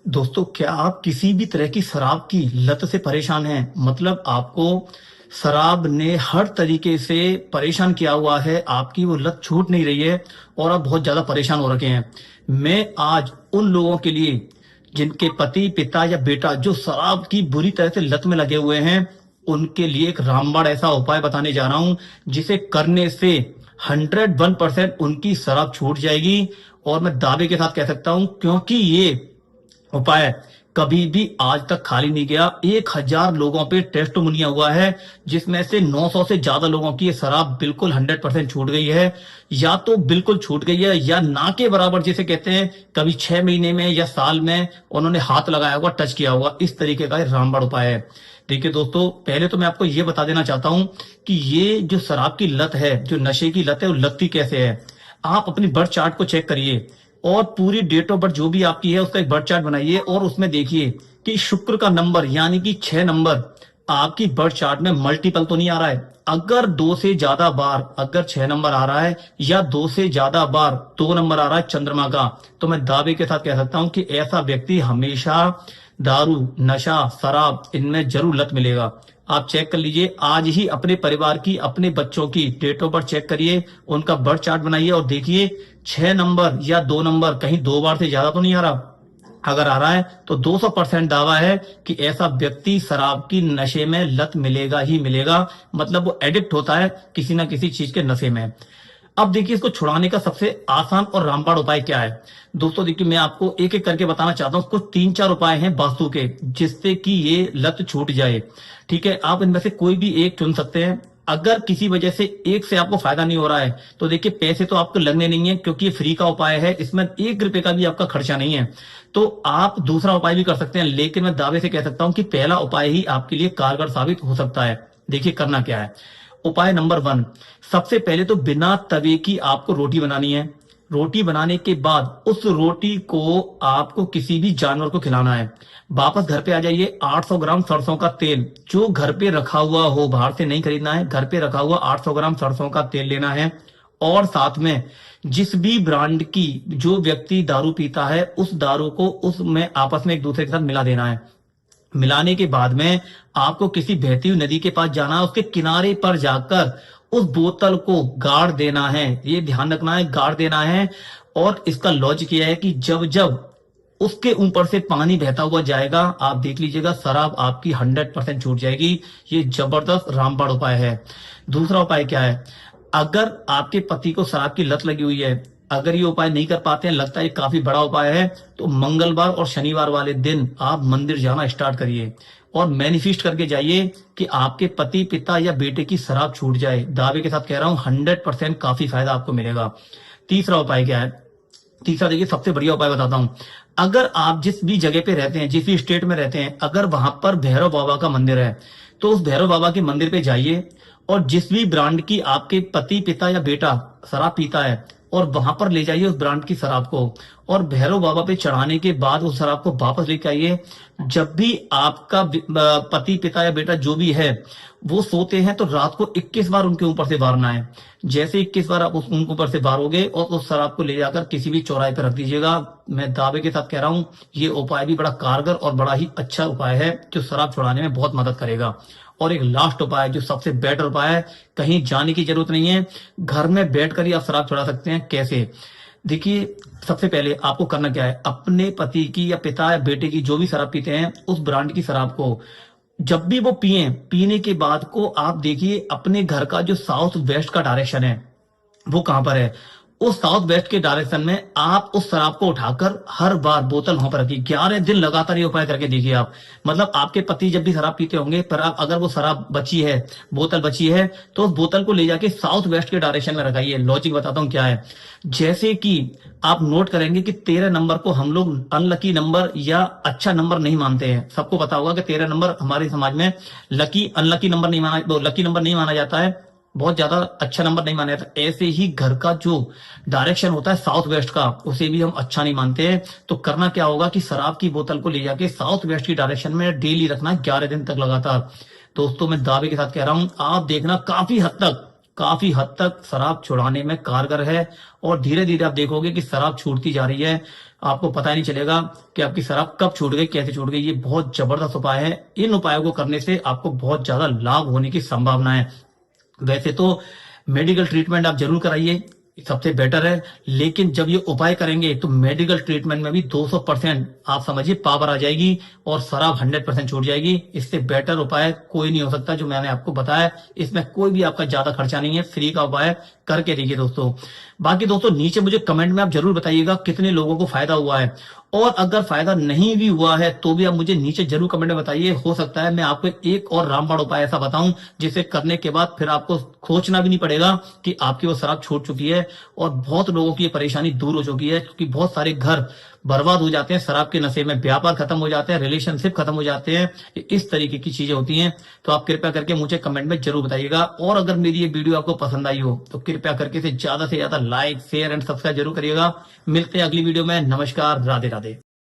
दोस्तों, क्या आप किसी भी तरह की शराब की लत से परेशान हैं? मतलब आपको शराब ने हर तरीके से परेशान किया हुआ है, आपकी वो लत छूट नहीं रही है और आप बहुत ज़्यादा परेशान हो रखे हैं। मैं आज उन लोगों के लिए जिनके पति, पिता या बेटा जो शराब की बुरी तरह से लत में लगे हुए हैं, उनके लिए एक रामबाण ऐसा उपाय बताने जा रहा हूँ, जिसे करने से 101% उनकी शराब छूट जाएगी। और मैं दावे के साथ कह सकता हूँ, क्योंकि ये उपाय कभी भी आज तक खाली नहीं गया। 1000 लोगों पे टेस्टिमोनिया हुआ है, जिसमें से 900 से ज्यादा लोगों की ये शराब बिल्कुल 100% छूट गई है। या तो बिल्कुल छूट गई है या ना के बराबर, जिसे कहते हैं, कभी 6 महीने में या साल में उन्होंने हाथ लगाया होगा, टच किया होगा। इस तरीके का रामबाण उपाय है। देखिए दोस्तों, पहले तो मैं आपको ये बता देना चाहता हूं कि ये जो शराब की लत है, जो नशे की लत है, वो लगती कैसे है। आप अपनी बर्थ चार्ट को चेक करिए और पूरी डेट ऑफ बर्थ जो भी आपकी है उसका एक बर्थ चार्ट बनाइए और उसमें देखिए कि शुक्र का नंबर यानी कि 6 नंबर आपकी बर्थ चार्ट में मल्टीपल तो नहीं आ रहा है। अगर 2 से ज्यादा बार अगर 6 नंबर आ रहा है या 2 से ज्यादा बार 2 नंबर आ रहा है चंद्रमा का, तो मैं दावे के साथ कह सकता हूं कि ऐसा व्यक्ति हमेशा दारू, नशा, शराब, इनमें जरूर लत मिलेगा। आप चेक कर लीजिए, आज ही अपने परिवार की, अपने बच्चों की डेट ऑफ बर्थ चेक करिए, उनका बर्थ चार्ट बनाइए और देखिए 6 नंबर या 2 नंबर कहीं 2 बार से ज्यादा तो नहीं आ रहा। अगर आ रहा है तो 200% दावा है कि ऐसा व्यक्ति शराब की नशे में लत मिलेगा ही मिलेगा। मतलब वो एडिक्ट होता है किसी ना किसी चीज के नशे में। अब देखिए, इसको छुड़ाने का सबसे आसान और रामबाण उपाय क्या है। दोस्तों देखिए, मैं आपको एक एक करके बताना चाहता हूँ। कुछ 3-4 उपाय हैं वास्तु के, जिससे कि ये लत छूट जाए। ठीक है, आप इनमें से कोई भी एक चुन सकते हैं। अगर किसी वजह से एक से आपको फायदा नहीं हो रहा है तो देखिए, पैसे तो आपको लगने नहीं है, क्योंकि ये फ्री का उपाय है, इसमें 1 रुपए का भी आपका खर्चा नहीं है। तो आप दूसरा उपाय भी कर सकते हैं, लेकिन मैं दावे से कह सकता हूं कि पहला उपाय ही आपके लिए कारगर साबित हो सकता है। देखिए करना क्या है। उपाय नंबर 1, सबसे पहले तो बिना तवे की आपको रोटी बनानी है। रोटी बनाने के बाद उस रोटी को आपको किसी भी जानवर को खिलाना है। वापस घर पे आ जाइए, 800 ग्राम सरसों का तेल जो घर पे रखा हुआ हो, बाहर से नहीं खरीदना है, घर पे रखा हुआ 800 ग्राम सरसों का तेल लेना है। और साथ में जिस भी ब्रांड की जो व्यक्ति दारू पीता है, उस दारू को उसमें आपस में एक दूसरे के साथ मिला देना है। मिलाने के बाद में आपको किसी बहती हुई नदी के पास जाना है, उसके किनारे पर जाकर उस बोतल को गाड़ देना है। ये ध्यान रखना है, गाड़ देना है। और इसका लॉजिक यह है कि जब जब उसके ऊपर से पानी बहता हुआ जाएगा, आप देख लीजिएगा, शराब आपकी 100% छूट जाएगी। ये जबरदस्त रामबाण उपाय है। दूसरा उपाय क्या है। अगर आपके पति को शराब की लत लगी हुई है, अगर ये उपाय नहीं कर पाते हैं, लगता है ये काफी बड़ा उपाय है, तो मंगलवार और शनिवार वाले दिन आप मंदिर जाना स्टार्ट करिए और मैनिफेस्ट करके जाइए कि आपके पति, पिता या बेटे की शराब छूट जाए। दावे के साथ कह रहा हूं, 100% काफी फायदा आपको मिलेगा। तीसरा उपाय क्या है। तीसरा देखिए, सबसे बढ़िया उपाय बताता हूं। अगर आप जिस भी जगह पे रहते हैं, जिस भी स्टेट में रहते हैं, अगर वहां पर भैरव बाबा का मंदिर है, तो उस भैरव बाबा के मंदिर पे जाइए और जिस भी ब्रांड की आपके पति, पिता या बेटा शराब पीता है, और वहां पर ले जाइए उस ब्रांड की शराब को, और भैरव बाबा पे चढ़ाने के बाद उस शराब को वापस लेके आइए। जब भी आपका पति, पिता या बेटा जो भी है वो सोते हैं, तो रात को 21 बार उनके ऊपर से वारना है। जैसे 21 बार आप उनके ऊपर से वारोगे और उस शराब को ले जाकर किसी भी चौराहे पर रख दीजिएगा। मैं दावे के साथ कह रहा हूं, ये उपाय भी बड़ा कारगर और बड़ा ही अच्छा उपाय है, जो शराब छुड़ाने में बहुत मदद करेगा। और एक लास्ट उपाय, जो सबसे बेटर उपाय है, कहीं जाने की जरूरत नहीं है, घर में बैठकर ही आप शराब छुड़ा सकते हैं। कैसे। देखिए, सबसे पहले आपको करना क्या है। अपने पति की या पिता या बेटे की जो भी शराब पीते हैं, उस ब्रांड की शराब को जब भी वो पिए, पीने के बाद को आप देखिए अपने घर का जो साउथ वेस्ट का डायरेक्शन है वो कहां पर है। उस साउथ वेस्ट के डायरेक्शन में आप उस शराब को उठाकर हर बार बोतल वहां पर रखिए। 11 दिन लगातार ये उपाय करके देखिए आप। मतलब आपके पति जब भी शराब पीते होंगे, पर आप अगर वो शराब बची है, बोतल बची है, तो उस बोतल को ले जाके साउथ वेस्ट के डायरेक्शन में रखाइए। लॉजिक बताता हूँ क्या है। जैसे कि आप नोट करेंगे कि 13 नंबर को हम लोग अनलकी नंबर या अच्छा नंबर नहीं मानते हैं। सबको पता होगा कि 13 नंबर हमारे समाज में अनलकी नंबर नहीं माना, लकी नंबर नहीं माना जाता है, बहुत ज्यादा अच्छा नंबर नहीं माना जाता। ऐसे ही घर का जो डायरेक्शन होता है साउथ वेस्ट का, उसे भी हम अच्छा नहीं मानते हैं। तो करना क्या होगा कि शराब की बोतल को ले जाके साउथ वेस्ट की डायरेक्शन में डेली रखना, 11 दिन तक लगातार। दोस्तों, मैं दावे के साथ कह रहा हूं, आप देखना काफी हद तक शराब छुड़ाने में कारगर है। और धीरे धीरे आप देखोगे कि शराब छूटती जा रही है। आपको पता ही नहीं चलेगा कि आपकी शराब कब छूट गई, कैसे छूट गई। ये बहुत जबरदस्त उपाय है। इन उपायों को करने से आपको बहुत ज्यादा लाभ होने की संभावना है। वैसे तो मेडिकल ट्रीटमेंट आप जरूर कराइए, सबसे बेटर है। लेकिन जब ये उपाय करेंगे तो मेडिकल ट्रीटमेंट में भी 200% आप समझिए पावर आ जाएगी और शराब 100% छूट जाएगी। इससे बेटर उपाय कोई नहीं हो सकता जो मैंने आपको बताया। इसमें कोई भी आपका ज्यादा खर्चा नहीं है, फ्री का उपाय करके देखिए दोस्तों। बाकी दोस्तों नीचे मुझे कमेंट में आप जरूर बताइएगा कितने लोगों को फायदा हुआ है, और अगर फायदा नहीं भी हुआ है तो भी आप मुझे नीचे जरूर कमेंट में बताइए। हो सकता है मैं आपको एक और रामबाण उपाय ऐसा बताऊं जिसे करने के बाद फिर आपको सोचना भी नहीं पड़ेगा कि आपकी वो शराब छूट चुकी है, और बहुत लोगों की ये परेशानी दूर हो चुकी है। क्योंकि बहुत सारे घर बर्बाद हो जाते हैं शराब के नशे में, व्यापार खत्म हो जाते हैं, रिलेशनशिप खत्म हो जाते हैं, इस तरीके की चीजें होती हैं। तो आप कृपया करके मुझे कमेंट में जरूर बताइएगा। और अगर मेरी ये वीडियो आपको पसंद आई हो तो कृपया करके इसे ज्यादा से ज्यादा लाइक, शेयर एंड सब्सक्राइब जरूर करिएगा। मिलते हैं अगली वीडियो में। नमस्कार, राधे राधे।